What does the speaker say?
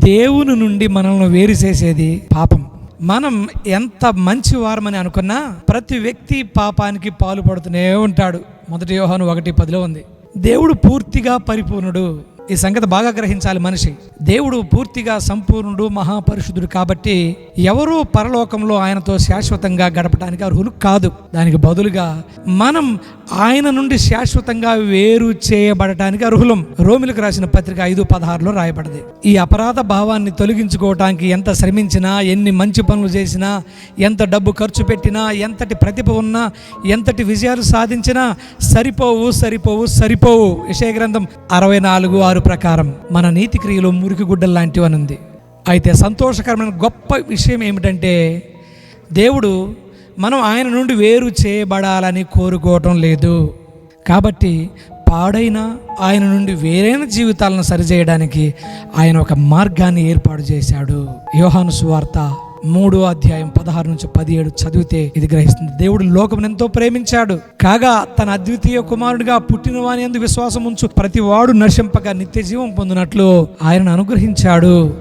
దేవుని నుండి మనల్ని వేరు చేసేది పాపం. మనం ఎంత మంచి వారమని అనుకున్నా ప్రతి వ్యక్తి పాపానికి పాలు పడుతూనే ఉంటాడు. 1 యోహాను 1:10 ఉంది. దేవుడు పూర్తిగా పరిపూర్ణుడు. ఈ సంగతి బాగా గ్రహించాలి మనిషి. దేవుడు పూర్తిగా సంపూర్ణుడు, మహాపరిశుద్ధుడు. కాబట్టి ఎవరూ పరలోకంలో ఆయనతో శాశ్వతంగా గడపడానికి అర్హులు కాదు. దానికి బదులుగా మనం ఆయన నుండి శాశ్వతంగా వేరు చేయబడటానికి అర్హులం. రోమిలకు రాసిన పత్రిక 5:16 రాయబడింది. ఈ అపరాధ భావాన్ని తొలగించుకోవటానికి ఎంత శ్రమించినా, ఎన్ని మంచి పనులు చేసినా, ఎంత డబ్బు ఖర్చు పెట్టినా, ఎంతటి ప్రతిభ ఉన్నా, ఎంతటి విజయాలు సాధించినా సరిపోవు. యెషయా గ్రంథం 64:6 ప్రకారం మన నీతి క్రియలు మురికి గుడ్డలు లాంటివని ఉంది. అయితే సంతోషకరమైన గొప్ప విషయం ఏమిటంటే, దేవుడు మనం ఆయన నుండి వేరు చేయబడాలని కోరుకోవటం లేదు. కాబట్టి పాడైన ఆయన నుండి వేరైన జీవితాలను సరిచేయడానికి ఆయన ఒక మార్గాన్ని ఏర్పాటు చేశాడు. యోహాను సువార్త 3:16-17 చదివితే ఇది గ్రహిస్తుంది. దేవుడు లోకమును ఎంతో ప్రేమించాడు కాగా తన అద్వితీయ కుమారుడిగా పుట్టిన వాని యందు విశ్వాసం ఉంచు ప్రతి వాడు నశింపక నిత్య జీవం పొందినట్లు ఆయనను అనుగ్రహించాడు.